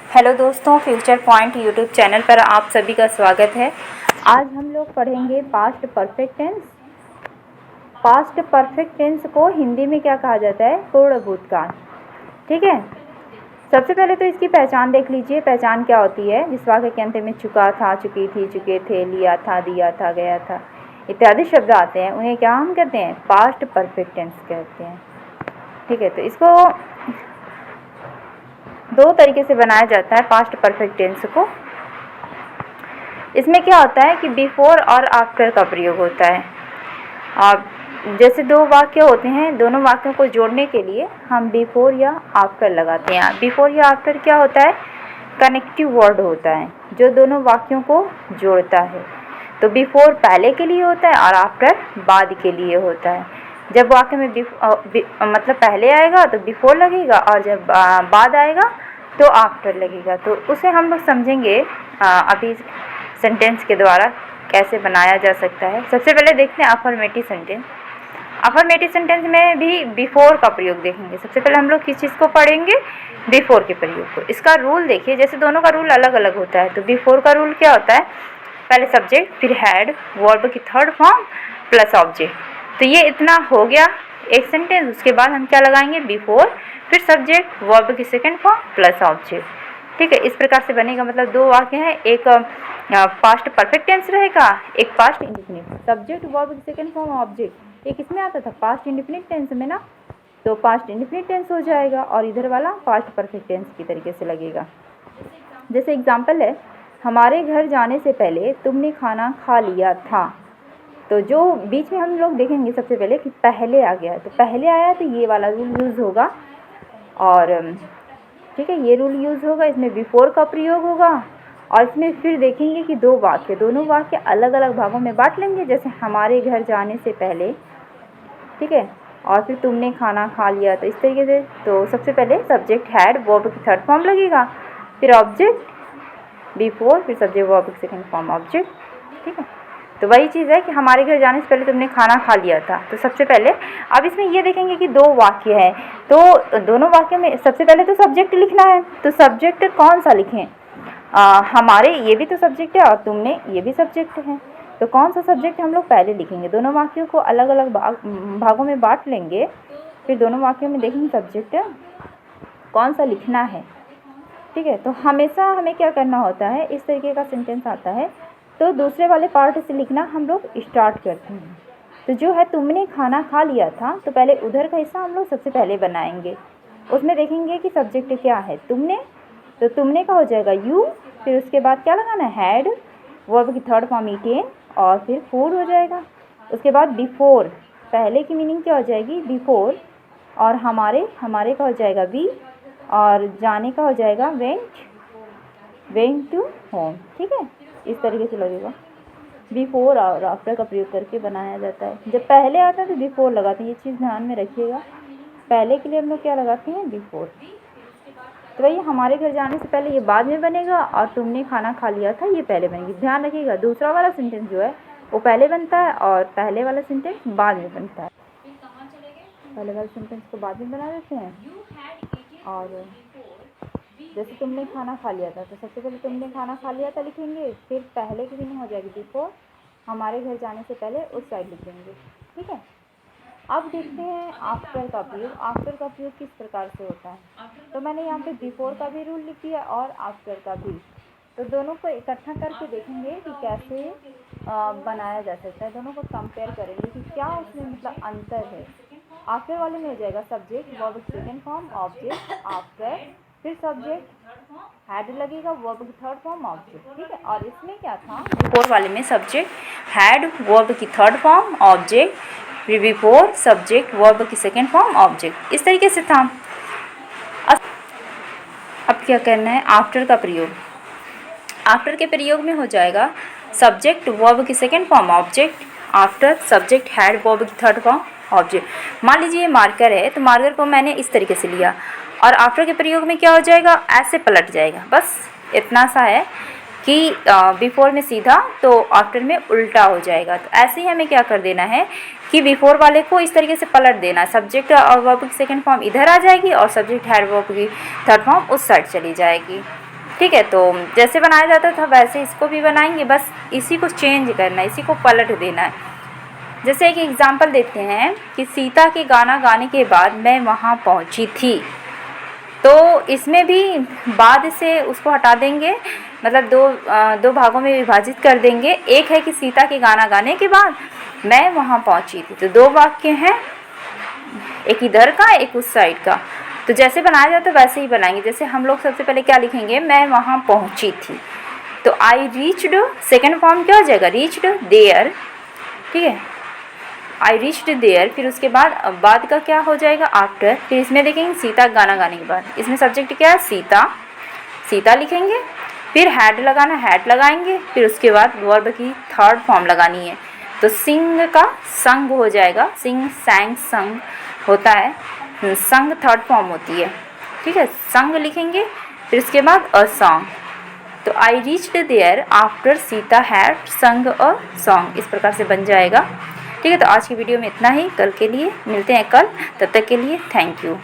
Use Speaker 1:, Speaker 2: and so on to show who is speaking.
Speaker 1: Hello दोस्तों, future point YouTube channel पर आप सभी का स्वागत है। आज हम लोग पढ़ेंगे past perfect tense. Past perfect tense को हिंदी में क्या कहा जाता है? पूर्ण भूतकाल। ठीक है, सबसे पहले तो इसकी पहचान देख लीजिए। पहचान क्या होती है? जिस वाक्य के अंत में चुका था, चुकी थी, चुके थे, लिया था, दिया था, गया था इत्यादि शब्द आते हैं, उन्हें क्या हम कहते हैं? पास्ट परफेक्ट टेंस कहते हैं। ठीक है, तो इसको दो तरीके से बनाया जाता है पास्ट परफेक्ट टेंस को। इसमें क्या होता है कि बिफोर और आफ्टर का प्रयोग होता है। और जैसे दो वाक्य होते हैं, दोनों वाक्यों को जोड़ने के लिए हम बिफोर या आफ्टर लगाते हैं। बिफोर या आफ्टर क्या होता है? कनेक्टिव वर्ड होता है जो दोनों वाक्यों को जोड़ता है। तो बिफोर पहले के लिए होता है और आफ्टर बाद के लिए होता है। जब वाक्य में मतलब पहले आएगा तो बिफोर लगेगा और जब बाद आएगा तो आफ्टर लगेगा। तो उसे हम लोग समझेंगे अभी सेंटेंस के द्वारा कैसे बनाया जा सकता है। सबसे पहले देखते हैं अफर्मेटिव सेंटेंस। अफर्मेटिव सेंटेंस में भी बिफोर का प्रयोग देखेंगे। सबसे पहले हम लोग किस चीज़ को पढ़ेंगे? बिफोर के प्रयोग को। इसका रूल देखिए, जैसे दोनों का रूल अलग अलग होता है। तो बिफोर का रूल क्या होता है? पहले सब्जेक्ट, फिर हैड, वर्ब की थर्ड फॉर्म प्लस ऑब्जेक्ट। तो ये इतना हो गया एक सेंटेंस। उसके बाद हम क्या लगाएंगे? बिफोर, फिर सब्जेक्ट, वर्ब की सेकेंड फॉर्म प्लस ऑब्जेक्ट। ठीक है, इस प्रकार से बनेगा। मतलब दो वाक्य हैं, एक पास्ट परफेक्ट टेंस रहेगा, एक पास्ट इंडेफिनिट। सब्जेक्ट, वर्ब की सेकेंड फॉर्म, ऑब्जेक्ट। एक इसमें आता था पास्ट इंडेफिनिट टेंस में ना, तो पास्ट इंडेफिनिट टेंस हो जाएगा और इधर वाला पास्ट परफेक्ट टेंस की तरीके से लगेगा। जैसे एग्जाम्पल है, हमारे घर जाने से पहले तुमने खाना खा लिया था। तो जो बीच में हम लोग देखेंगे सबसे पहले कि पहले आ गया है, तो पहले आया तो ये वाला रूल यूज़ होगा। और ठीक है, ये रूल यूज़ होगा। इसमें बिफोर का प्रयोग होगा और इसमें फिर देखेंगे कि दोनों वाक्य अलग अलग भागों में बांट लेंगे। जैसे हमारे घर जाने से पहले, ठीक है, और फिर तुमने खाना खा लिया, तो इस तरीके से। तो सबसे पहले सब्जेक्ट हैड, वर्ब की थर्ड फॉर्म लगेगा, फिर ऑब्जेक्ट बिफोर, फिर सब्जेक्ट, वर्ब की सेकेंड फॉर्म ऑब्जेक्ट। ठीक है, तो वही चीज़ है कि हमारे घर जाने से पहले तुमने खाना खा लिया था। तो सबसे पहले अब इसमें ये देखेंगे कि दो वाक्य है, तो दोनों वाक्य में सबसे पहले तो सब्जेक्ट लिखना है। तो सब्जेक्ट कौन सा लिखें? हमारे, ये भी तो सब्जेक्ट है, और तुमने, ये भी सब्जेक्ट है। तो कौन सा सब्जेक्ट हम लोग पहले लिखेंगे? दोनों वाक्यों को अलग अलग भागों में बांट लेंगे, फिर दोनों वाक्यों में देखेंगे सब्जेक्ट कौन सा लिखना है। ठीक है, तो हमेशा हमें क्या करना होता है, इस तरीके का सेंटेंस आता है तो दूसरे वाले पार्ट से लिखना हम लोग स्टार्ट करते हैं। तो जो है तुमने खाना खा लिया था, तो पहले उधर का हिस्सा हम लोग सबसे पहले बनाएंगे। उसमें देखेंगे कि सब्जेक्ट क्या है? तुमने। तो तुमने का हो जाएगा यू, फिर उसके बाद क्या लगाना है? हैड, वर्ब की थर्ड फॉर्म ईटेन, और फिर फूड हो जाएगा। उसके बाद बिफोर, पहले की मीनिंग क्या हो जाएगी? बिफोर, और हमारे का हो जाएगा बी, और जाने का हो जाएगा वेंट टू होम। ठीक है, इस तरीके से लगेगा। बिफोर और आफ्टर का प्रयोग करके बनाया जाता है। जब पहले आता है तो बिफोर लगाते हैं, ये चीज़ ध्यान में रखिएगा। पहले के लिए हम लोग क्या लगाते हैं? बिफोर। तो वही हमारे घर जाने से पहले ये बाद में बनेगा, और तुमने खाना खा लिया था ये पहले बनेगी। ध्यान रखिएगा, दूसरा वाला सेंटेंस जो है वो पहले बनता है और पहले वाला सेंटेंस बाद में बनता है। पहले वाले सेंटेंस को बाद में बना देते हैं। और जैसे तुमने खाना खा लिया था, तो सबसे पहले तुमने खाना खा लिया था लिखेंगे, फिर पहले की मीनिंग हो जाएगी बिफोर, हमारे घर जाने से पहले उस साइड लिखेंगे। ठीक है, अब देखते हैं आफ्टर का प्रयोग। आफ्टर का प्रयोग किस प्रकार से होता है? तो मैंने यहाँ पे बिफोर का भी रूल लिख दिया और आफ्टर का भी। तो दोनों को इकट्ठा करके देखेंगे कि कैसे बनाया जा सकता है। दोनों को कंपेयर करेंगे कि क्या उसमें मतलब अंतर है। आफ्टर वाले में हो जाएगा सब्जेक्ट, वर्ब की सेकेंड फॉर्म, ऑब्जेक्ट, आफ्टर, फिर सब्जेक्ट, हैड लगेगा, वर्ब की थर्ड फॉर्म, ऑब्जेक्ट। ठीक है, और इसमें क्या था? बिफोर वाले में सब्जेक्ट, हैड, वर्ब की थर्ड फॉर्म, ऑब्जेक्ट, फिर बिफोर, सब्जेक्ट, वर्ब की सेकेंड फॉर्म, ऑब्जेक्ट। इस तरीके से था। अब क्या करना है? आफ्टर का प्रयोग। आफ्टर के प्रयोग में हो जाएगा सब्जेक्ट, वर्ब की second form, object, after, subject, had, verb की थर्ड फॉर्म, ऑब्जेक्ट। मान लीजिए ये मार्कर है, तो मार्कर को मैंने इस तरीके से लिया, और आफ्टर के प्रयोग में क्या हो जाएगा? ऐसे पलट जाएगा। बस इतना सा है कि बिफोर में सीधा, तो आफ्टर में उल्टा हो जाएगा। तो ऐसे ही हमें क्या कर देना है कि बिफोर वाले को इस तरीके से पलट देना। सब्जेक्ट और वर्ब की सेकेंड फॉर्म इधर आ जाएगी और सब्जेक्ट, हैड, वर्ब की थर्ड फॉर्म उस साइड चली जाएगी। ठीक है, तो जैसे बनाया जाता था वैसे इसको भी बनाएंगे, बस इसी को चेंज करना है, इसी को पलट देना है। जैसे एक एग्जांपल देते हैं कि सीता के गाना गाने के बाद मैं वहाँ पहुँची थी, तो इसमें भी बाद से उसको हटा देंगे, मतलब दो भागों में विभाजित कर देंगे। एक है कि सीता के गाना गाने के बाद मैं वहाँ पहुँची थी, तो दो वाक्य हैं, एक इधर का एक उस साइड का। तो जैसे बनाया जाता है वैसे ही बनाएंगे। जैसे हम लोग सबसे पहले क्या लिखेंगे, मैं वहाँ पहुँची थी, तो आई रीच्ड, सेकेंड फॉर्म क्या हो जाएगा, रीच्ड देयर, ठीक है, आई रीच्ड देयर। फिर उसके बाद का क्या हो जाएगा, आफ्टर। फिर इसमें देखेंगे सीता गाना गाने के बाद, इसमें सब्जेक्ट क्या है, सीता, सीता लिखेंगे। फिर हैड लगाना, हैड लगाएंगे। फिर उसके बाद वर्ब की थर्ड फॉर्म लगानी है, तो सिंग का संग हो जाएगा, सिंग सैंग संग होता है, संग थर्ड फॉर्म होती है, ठीक है, संग लिखेंगे। फिर उसके बाद अ सॉन्ग, तो I reached there after Sita had sung a song, इस प्रकार से बन जाएगा। ठीक है, तो आज की वीडियो में इतना ही, कल के लिए मिलते हैं कल, तब तक के लिए थैंक यू।